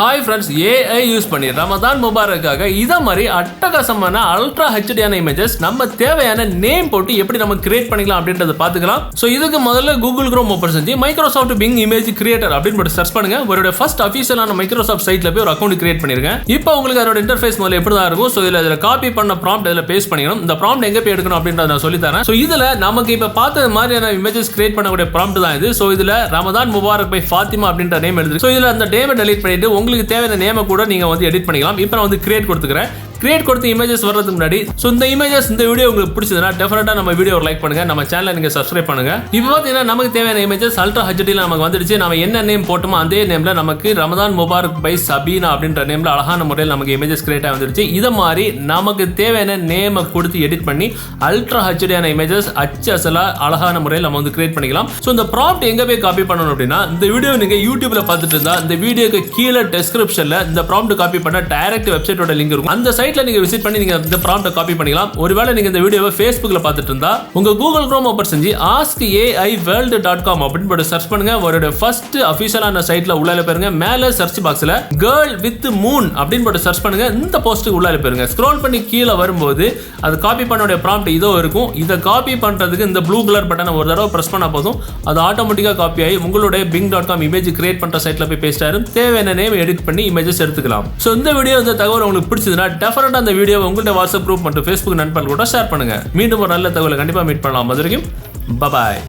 Hi friends, AI use பண்ணி ரமதான் முபாரக்காக இதை மாதிரி அட்டகாசமான அல்ட்ரா ஹெச்டியான இமேஜஸ் நம்ம தேவையான நேம் போட்டு எப்படி நம்ம கிரியேட் பண்ணிக்கலாம் அப்படின்றத பார்த்துக்கலாம். ஸோ இதுக்கு முதல்ல கூகுள் குரோம் ஓப்பன் செஞ்சு மைக்ரோசாஃப்ட் பிங் இமேஜ் கிரியேட்டர் அப்படின்னு போட்டு சர்ச் பண்ணுங்க. உங்களுடைய ஃபர்ஸ்ட் அஃபீஷியலான மைக்ரோசாஃப்ட் சைட்ல போய் ஒரு அக்கௌண்ட் கிரியேட் பண்ணிருங்க. இப்போ உங்களுக்கு அதோட இன்டர்ஃபேஸ் முதல்ல எப்படி தான் இருக்கும். ஸோ இதில் காப்பி பண்ண ப்ராம்ப்ட் இதில் பேஸ்ட் பண்ணிக்கணும். இந்த ப்ராம்ப்ட் எங்கே போய் எடுக்கணும் அப்படின்றத நான் சொல்லி தரேன். ஸோ இதில் நமக்கு இப்போ பார்த்த மாதிரியான இமேஜஸ் கிரியேட் பண்ணக்கூடிய ப்ராம்ப்ட் தான் இது. ஸோ இதில் ரமதான் முபாரக் பை ஃபாத்திமா அப்படின்ற நேம் எழுது. ஸோ இதில் அந்த நேமை டெலீட் பண்ணிட்டு உங்களுக்கு தேவையான நேமை கூட நீங்க வந்து எடிட் பண்ணிக்கலாம். இப்போ நான் வந்து கிரியேட் கொடுத்துக்கிறேன். கிரியேட் கொடுத்த இமேஜஸ் வர்றதுக்கு முன்னாடி இந்த இமேஜஸ் இந்த வீடியோ உங்களுக்கு பிடிச்சதுன்னா டெஃபினட்டா நம்ம வீடியோ லைக் பண்ணுங்க, நம்ம சேனலை நீங்க சப்ஸ்கிரைப் பண்ணுங்க. இப்போ பார்த்தீங்கன்னா நமக்கு தேவையான இமேஜஸ் அல்ட்ரா ஹெச்டில நமக்கு வந்துடுச்சு. நம்ம என்ன நேம் போட்டோமோ அதே நேம்ல நமக்கு ரமதான் முபாரக் பை சபீனா அப்படின்ற நேம்ல அழகான முறையில் நமக்கு இமேஜஸ் கிரியேட் ஆகி வந்துடுச்சு. இதை மாதிரி நமக்கு தேவையான நேமை கொடுத்து எடிட் பண்ணி அல்ட்ரா ஹெச்டியான இமேஜஸ் அச்சலா அழகான முறையில் நம்ம வந்து கிரியேட் பண்ணிக்கலாம். ஸோ இந்த ப்ராம்ப்ட் எங்க போய் காப்பி பண்ணணும் அப்படின்னா, இந்த வீடியோ நீங்க யூடியூப்ல பார்த்துட்டு இருந்தா இந்த வீடியோக்கு கீழே டெஸ்கிரிப்ஷன்ல இந்த ப்ராம்ப்ட் காப்பி பண்ண டைரக்ட் வெப்சைட்டோட லிங்க் இருக்கும். அந்த சைட்ல நீங்க விசிட் பண்ணி நீங்க இந்த ப்ராம்ப்ட் காப்பி பண்ணிக்கலாம். ஒருவேளை நீங்க இந்த வீடியோவை Facebookல பார்த்துட்டு இருந்தா உங்க கூகுள் குரோம் ஓபன் செஞ்சு askaiworld.com அப்படின்னு போட்டு சர்ச் பண்ணுங்க. அவரோட ஃபர்ஸ்ட் அபிஷியலான சைட்ல உள்ளால போயிருங்க. மேல சர்ச் பாக்ஸ்ல கேர்ள் வித் மூன் அப்படின்னு போட்டு சர்ச் பண்ணுங்க. இந்த போஸ்ட்டுக்கு உள்ளால போயிருங்க. ஸ்க்ரோல் பண்ணி கீழே வரும்போது அது காப்பி பண்ணோட ப்ராம்ப்ட் இதோ இருக்கும். இதை காப்பி பண்றதுக்கு இந்த ப்ளூ கலர் பட்டனை ஒரு தடவை பிரஸ் பண்ணா போதும், அது ஆட்டோமேட்டிக்கா காப்பி ஆகி உங்களுடைய bing.com இமேஜ் கிரியேட் பண்ற சைட்ல போய் பேஸ்ட் ஆயிரும். தேவையான நேம் எடிட் பண்ணி இமேஜஸ் எடுத்துக்கலாம். ஸோ இந்த வீடியோ இந்த தகவல் உங்களுக்கு பிடிச்சதுன்னா டெஃபினட்டா அந்த வீடியோ உங்கள்ட்ட வாட்ஸ்அப் குரூப் மற்றும் Facebook நண்பர்கள் கூட ஷேர் பண்ணுங்க. மீண்டும் ஒரு நல்ல தகவலை கண்டிப்பா மீட் பண்ணலாம். அது வரைக்கும் பை.